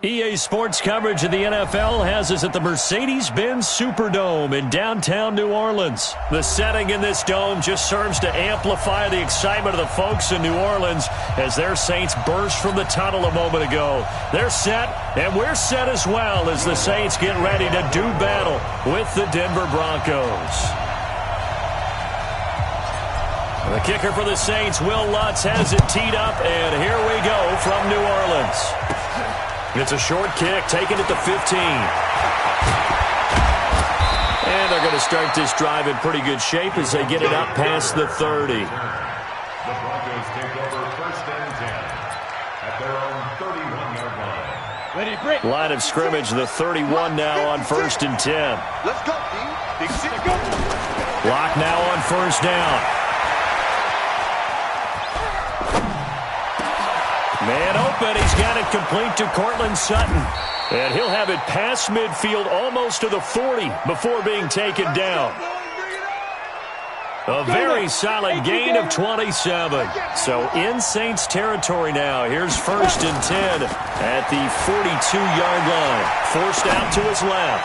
EA Sports coverage of the NFL has us at the Mercedes-Benz Superdome in downtown New Orleans. The setting in this dome just serves to amplify the excitement of the folks in New Orleans as their Saints burst from the tunnel a moment ago. They're set, and we're set as well as the Saints get ready to do battle with the Denver Broncos. The kicker for the Saints, Will Lutz, has it teed up, and here we go from New Orleans. It's a short kick, taken at the 15. And they're going to start this drive in pretty good shape as they get it up past the 30. The Broncos take over first and 10 at their own 31-yard line. Line of scrimmage, the 31 now on first and 10. Let's go, D. Big city, go. Lock now on first down. Man open, he's got it complete to Cortland Sutton. And he'll have it past midfield almost to the 40 before being taken down. A very solid gain of 27. So in Saints territory now. Here's first and 10 at the 42-yard line. Forced out to his left.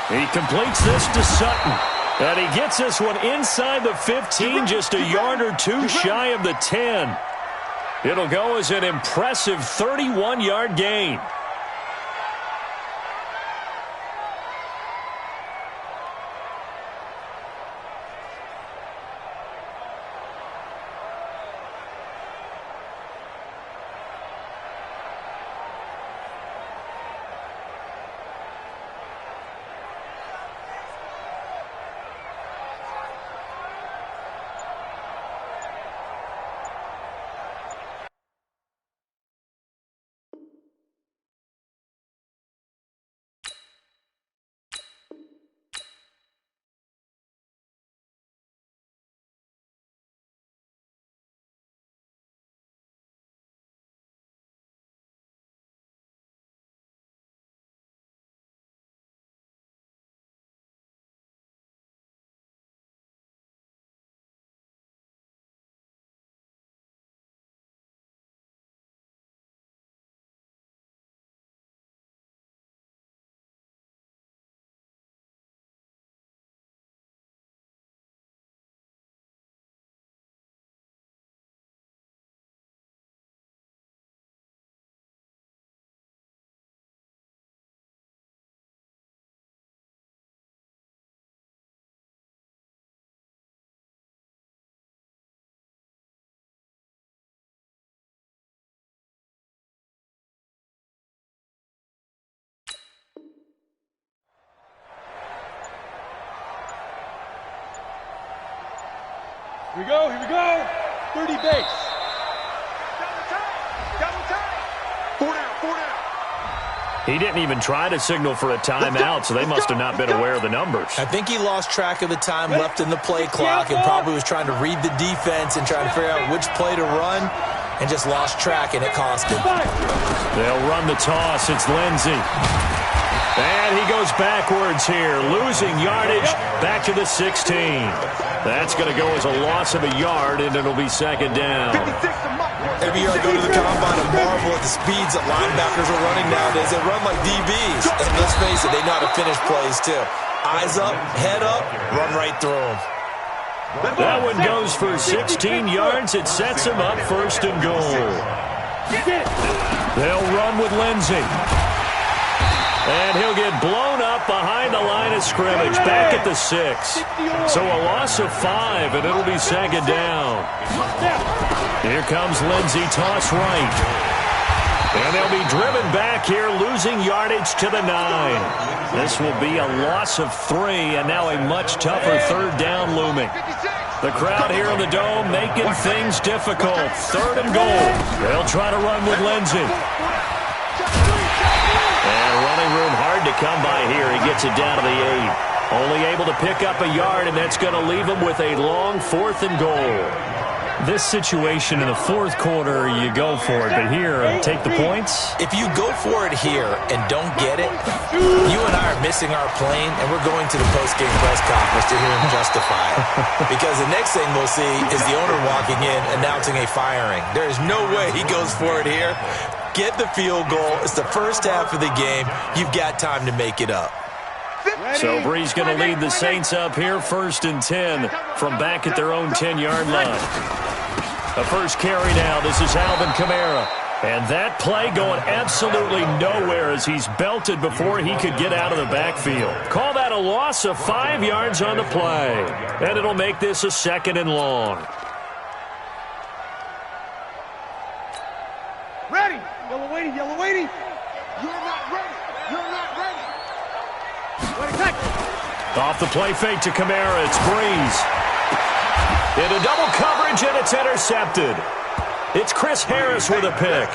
He completes this to Sutton. And he gets this one inside the 15, just a yard or two shy of the 10. It'll go as an impressive 31-yard gain. Here we go, here we go. 30 base. Double time. 4 down, 4 down. He didn't even try to signal for a timeout, so they must have not been aware of the numbers. I think he lost track of the time left in the play clock and probably was trying to read the defense and trying to figure out which play to run and just lost track, and it cost him. They'll run the toss. It's Lindsey. And he goes backwards here, losing yardage back to the 16. That's going to go as a loss of a yard, and it'll be second down. Every year I go to the combine and marvel at the speeds that linebackers are running nowadays. They run like DBs. And let's face it, they know how to finish plays too. Eyes up, head up, run right through them. That one goes for 16 yards. It sets him up first and goal. They'll run with Lindsey. And he'll get blown up behind the line of scrimmage, back at the 6. So a loss of 5, and it'll be second down. Here comes Lindsey, toss right. And they'll be driven back here, losing yardage to the 9. This will be a loss of 3, and now a much tougher third down looming. The crowd here in the Dome making things difficult. Third and goal. They'll try to run with Lindsey. And running room hard to come by here. He gets it down to the 8. Only able to pick up a yard, and that's going to leave him with a long 4th and goal. This situation in the fourth quarter, you go for it. But here, take the points. If you go for it here and don't get it, you and I are missing our plane, and we're going to the post-game press conference to hear him justify it. Because the next thing we'll see is the owner walking in announcing a firing. There is no way he goes for it here. Get the field goal. It's the first half of the game. You've got time to make it up. So Bree's going to lead the Saints up here, 1st and 10 from back at their own 10-yard line. The first carry now. This is Alvin Kamara. And that play going absolutely nowhere as he's belted before he could get out of the backfield. Call that a loss of 5 yards on the play. And it'll make this a 2nd and long. Ready. Yellow waiting, yellow waiting. You're not ready. You're not ready. Off the play fake to Kamara, it's Breeze. Into double coverage, and it's intercepted. It's Chris Harris with a pick.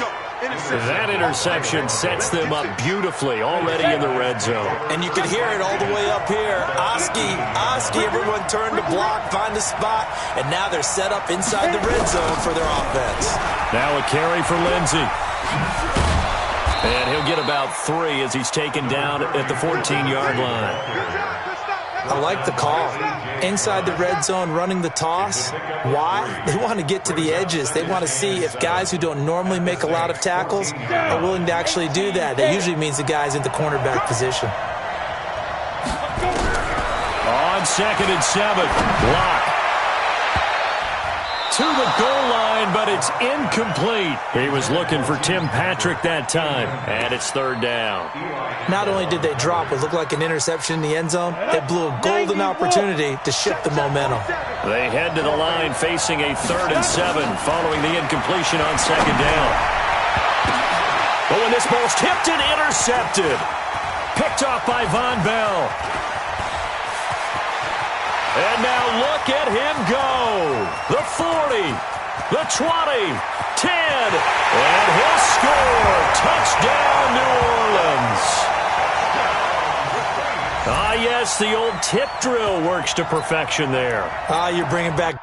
That interception sets them up beautifully already in the red zone. And you can hear it all the way up here. Oski, everyone turned to block, find a spot, and now they're set up inside the red zone for their offense. Now a carry for Lindsey. And he'll get about 3 as he's taken down at the 14-yard line. I like the call. Inside the red zone, running the toss. Why? They want to get to the edges. They want to see if guys who don't normally make a lot of tackles are willing to actually do that. That usually means the guy's in the cornerback position. On 2nd and 7, Locke. To the goal line, but it's incomplete. He was looking for Tim Patrick that time, and it's 3rd down. Not only did they drop what looked like an interception in the end zone, they blew a golden opportunity to shift the momentum. They head to the line facing a 3rd and 7 following the incompletion on 2nd down. But when this ball's tipped and intercepted, picked off by Von Bell. And now look at him go. The 40, the 20, 10, and he'll score. Touchdown, New Orleans. Ah, yes, the old tip drill works to perfection there. You're bringing back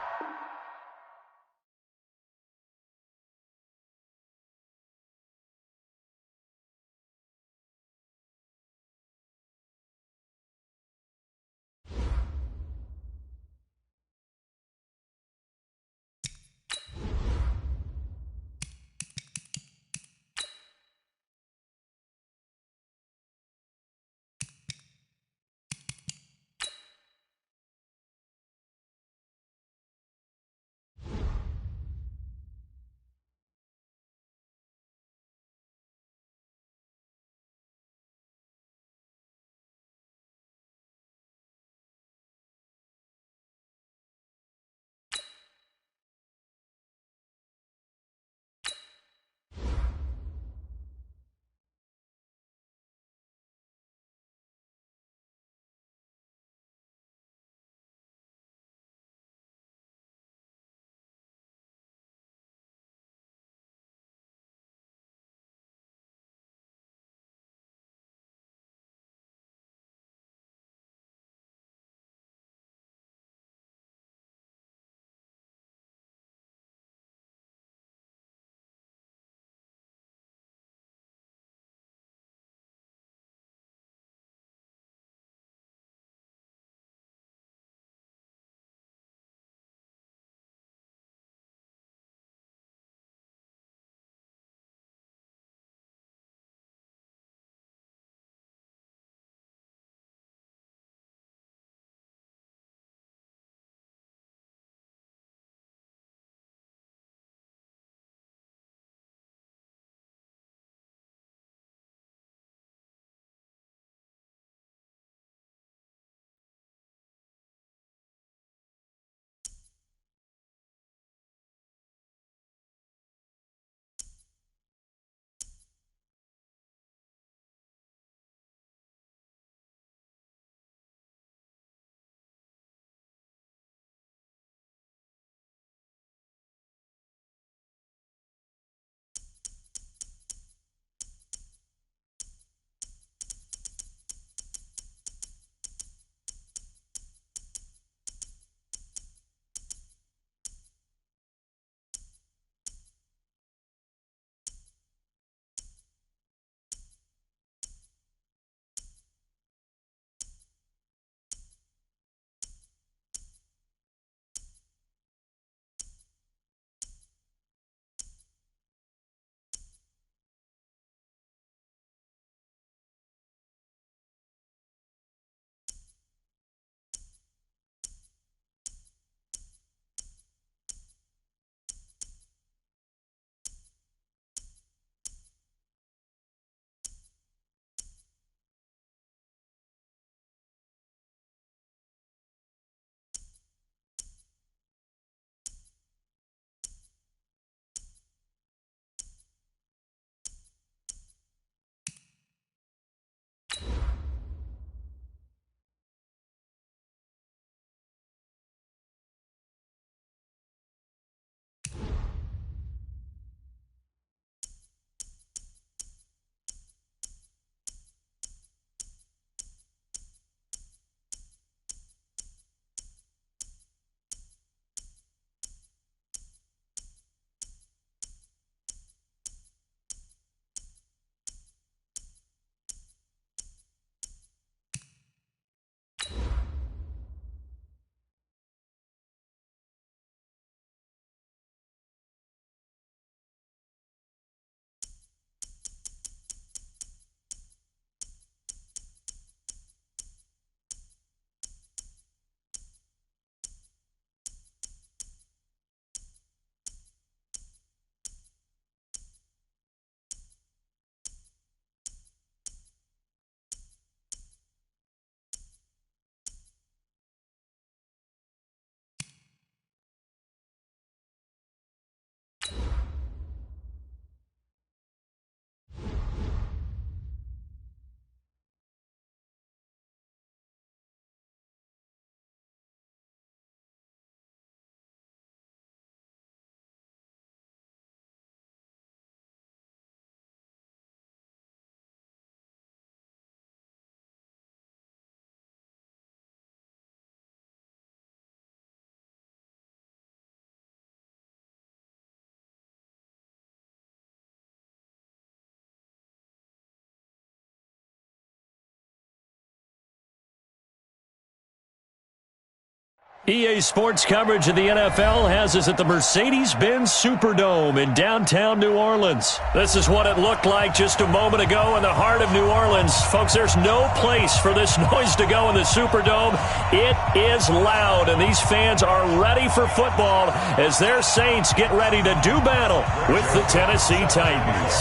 EA Sports coverage of the NFL has us at the Mercedes-Benz Superdome in downtown New Orleans. This is what it looked like just a moment ago in the heart of New Orleans. Folks, there's no place for this noise to go in the Superdome. It is loud, and these fans are ready for football as their Saints get ready to do battle with the Tennessee Titans.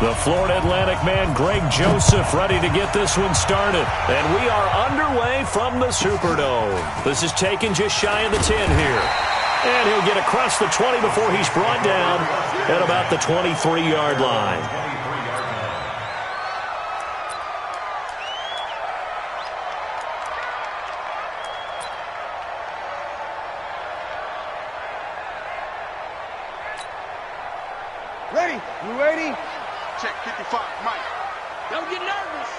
The Florida Atlantic man, Greg Joseph, ready to get this one started. And we are underway from the Superdome. This is taken just shy of the 10 here. And he'll get across the 20 before he's brought down at about the 23-yard line. Ready? You ready? Check 55, Mike. Don't get nervous.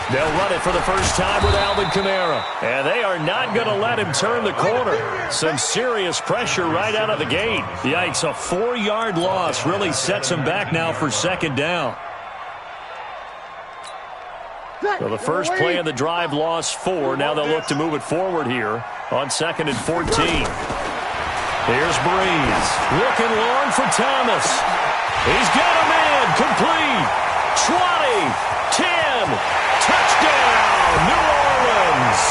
They'll run it for the first time with Alvin Kamara. And they are not going to let him turn the corner. Some serious pressure right out of the gate. Yikes, a 4-yard loss really sets him back now for second down. So the first play of the drive lost 4. Now they'll look to move it forward here on 2nd and 14. Here's Breeze. Looking long for Thomas. He's got a man. Complete. 20. 10. Touchdown, New Orleans.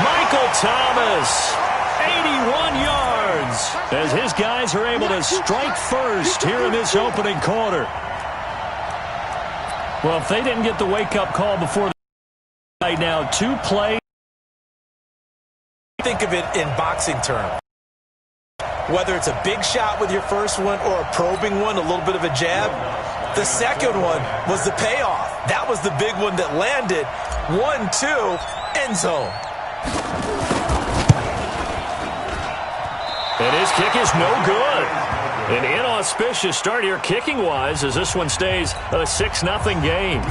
Michael Thomas. 81 yards. As his guys are able to strike first here in this opening quarter. Well, if they didn't get the wake-up call before right now, 2 plays. Think of it in boxing terms. Whether it's a big shot with your first one or a probing one, a little bit of a jab, the second one was the payoff. That was the big one that landed. 1-2, end zone. And his kick is no good. An inauspicious start here kicking-wise as this one stays a 6-0 game.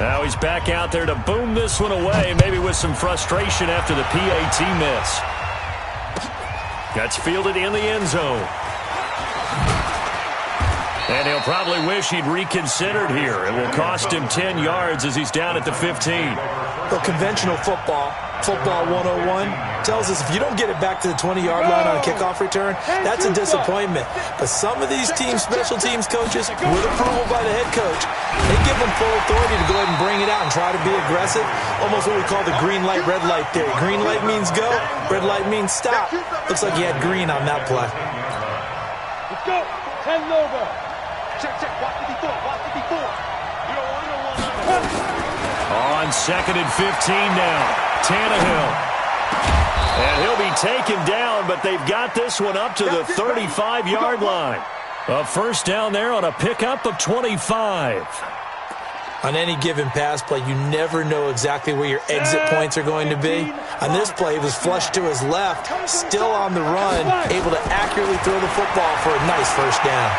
Now he's back out there to boom this one away, maybe with some frustration after the PAT miss. That's fielded in the end zone. And he'll probably wish he'd reconsidered here. It will cost him 10 yards as he's down at the 15. The conventional football 101, tells us if you don't get it back to the 20-yard line on a kickoff return, that's a disappointment. But some of these teams, special teams coaches, with approval by the head coach, they give them full authority to go ahead and bring it out and try to be aggressive. Almost what we call the green light, red light theory. Green light means go, red light means stop. Looks like you had green on that play. Let's go. 10 over. Check, watch the before, watch the before. You don't want On 2nd and 15 now. Tannehill. And he'll be taken down, but they've got this one up to the 35-yard line. A first down there on a pickup of 25. On any given pass play, you never know exactly where your exit points are going to be. On this play, he was flushed to his left, still on the run, able to accurately throw the football for a nice first down.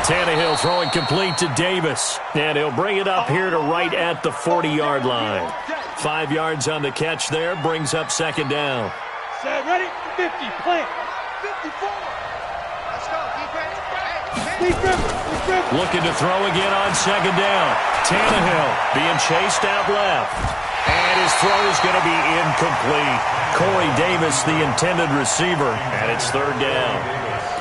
Tannehill throwing complete to Davis. And he'll bring it up here to right at the 40-yard line. 5 yards on the catch there, brings up second down. Set, ready, 50, plant. 54. Let's go, defense. Looking to throw again on second down. Tannehill being chased out left. And his throw is going to be incomplete. Corey Davis, the intended receiver, and it's third down.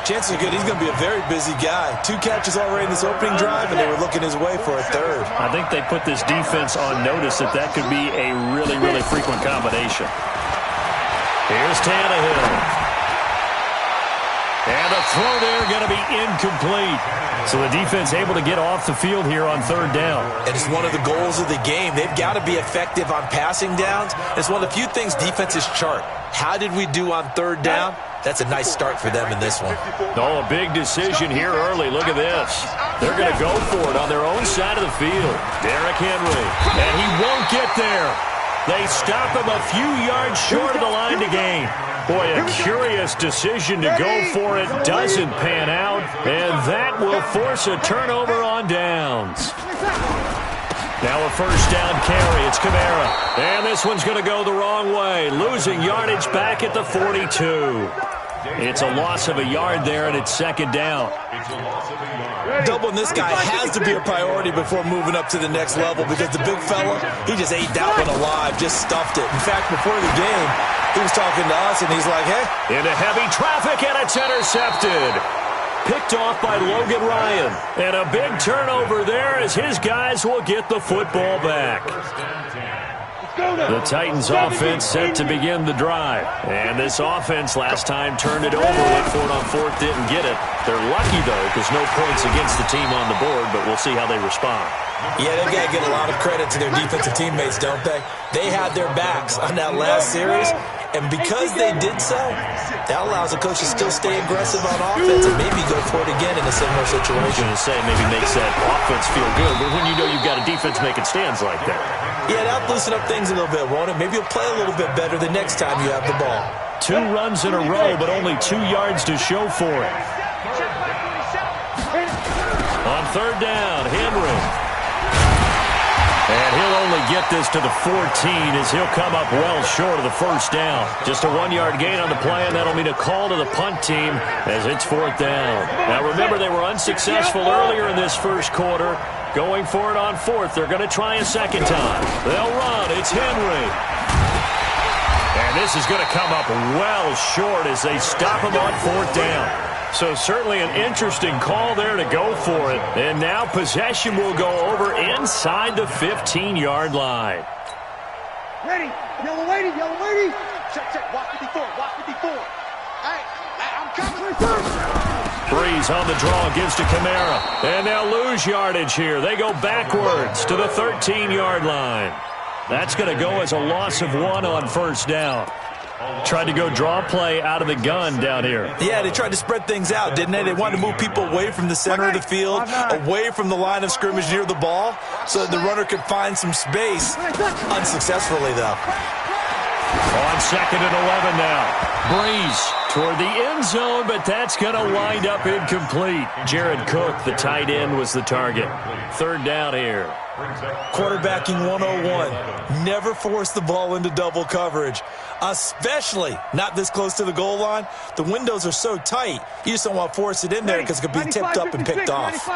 Chances are good he's going to be a very busy guy. 2 catches already in this opening drive, and they were looking his way for a third. I think they put this defense on notice that that could be a really, really frequent combination. Here's Tannehill. And the throw there going to be incomplete. So the defense able to get off the field here on third down. And it's one of the goals of the game. They've got to be effective on passing downs. It's one of the few things defenses chart. How did we do on third down? That's a nice start for them in this one. Oh, a big decision here early. Look at this. They're going to go for it on their own side of the field. Derrick Henry. And he won't get there. They stop him a few yards short of the line to gain. Boy, a curious decision to go for it. Doesn't pan out. And that will force a turnover on downs. Now a first down carry. It's Kamara. And this one's going to go the wrong way. Losing yardage back at the 42. It's a loss of a yard there, and it's second down. Doubling this guy has to be a priority before moving up to the next level because the big fella, he just ate that one alive, just stuffed it. In fact, before the game, he was talking to us, and he's like, hey. Into heavy traffic, and it's intercepted. Picked off by Logan Ryan. And a big turnover there as his guys will get the football back. The Titans offense set to begin the drive. And this offense last time turned it over, went for it on fourth, didn't get it. They're lucky, though, because no points against the team on the board, but we'll see how they respond. Yeah, they've got to get a lot of credit to their defensive teammates, don't they? They had their backs on that last series, and because they did so, that allows the coach to still stay aggressive on offense and maybe go for it again in a similar situation. I was going to say, maybe makes that offense feel good, but when you know you've got a defense making stands like that. Yeah, that'll loosen up things a little bit, won't it? Maybe you'll play a little bit better the next time you have the ball. 2 runs in a row, but only 2 yards to show for it. On third down, Henry. And he'll only get this to the 14 as he'll come up well short of the first down. Just a 1-yard gain on the play, and that'll mean a call to the punt team as it's fourth down. Now remember, they were unsuccessful earlier in this first quarter. Going for it on fourth. They're going to try a second time. They'll run. It's Henry. And this is going to come up well short as they stop him on fourth down. So certainly an interesting call there to go for it. And now possession will go over inside the 15-yard line. Ready. Yellow lady. Yellow lady. Check. Watch me before. Hey, I'm coming. Breeze on the draw, gives to Kamara. And they'll lose yardage here. They go backwards to the 13-yard line. That's going to go as a loss of 1 on first down. Tried to go draw play out of the gun down here. Yeah, they tried to spread things out, didn't they? They wanted to move people away from the center of the field, away from the line of scrimmage near the ball, so that the runner could find some space. Unsuccessfully, though. On second and 11 now. Breeze toward the end zone, but that's going to wind up incomplete. Jared Cook, the tight end, was the target. Third down here. Quarterbacking 101. Never force the ball into double coverage, especially not this close to the goal line. The windows are so tight, you just don't want to force it in there because it could be tipped up and picked off.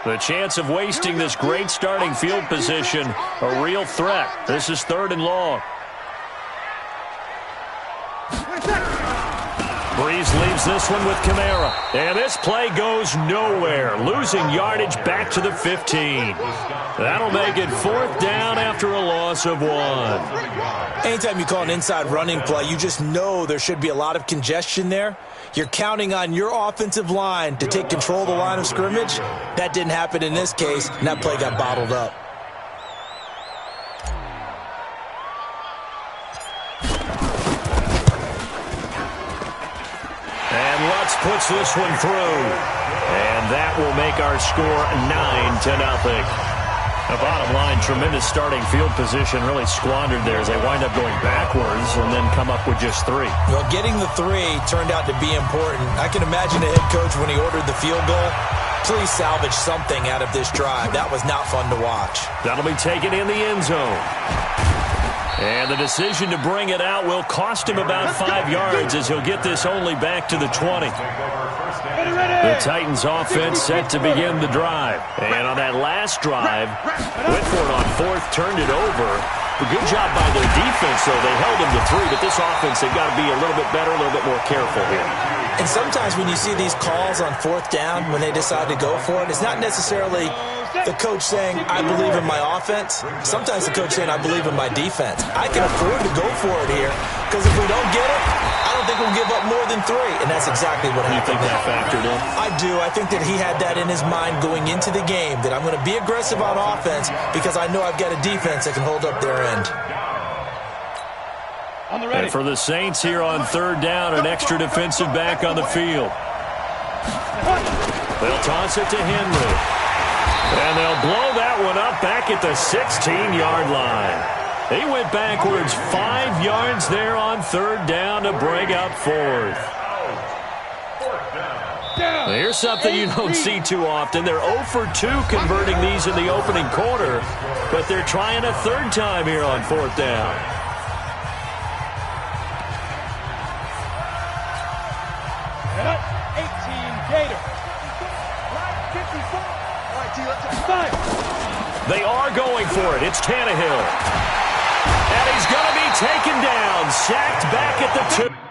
The chance of wasting this great starting field position, a real threat. This is third and long. Breeze leaves this one with Kamara. And this play goes nowhere. Losing yardage back to the 15. That'll make it fourth down after a loss of 1. Anytime you call an inside running play, you just know there should be a lot of congestion there. You're counting on your offensive line to take control of the line of scrimmage. That didn't happen in this case, and that play got bottled up. Lutz puts this one through. And that will make our score 9-0. The bottom line, tremendous starting field position, really squandered there as they wind up going backwards and then come up with just 3. Well, getting the 3 turned out to be important. I can imagine the head coach when he ordered the field goal. Please salvage something out of this drive. That was not fun to watch. That'll be taken in the end zone. And the decision to bring it out will cost him about 5 yards as he'll get this only back to the 20. The Titans offense set to begin the drive. And on that last drive, went for it on fourth, turned it over. A good job by their defense, though. They held him to 3, but this offense, they've got to be a little bit better, a little bit more careful here. And sometimes when you see these calls on fourth down, when they decide to go for it, it's not necessarily the coach saying, I believe in my offense. Sometimes the coach saying, I believe in my defense. I can afford to go for it here because if we don't get it, I don't think we'll give up more than 3. And that's exactly what happened. You think that factored in? I do. I think that he had that in his mind going into the game, that I'm going to be aggressive on offense because I know I've got a defense that can hold up their end. And for the Saints here on third down, an extra defensive back on the field. They'll toss it to Henry. And they'll blow that one up back at the 16-yard line. He went backwards 5 yards there on third down to bring up fourth. Here's something you don't see too often. They're 0 for 2 converting these in the opening quarter, but they're trying a third time here on fourth down. They are going for it. It's Tannehill. And he's going to be taken down. Sacked back at the 2.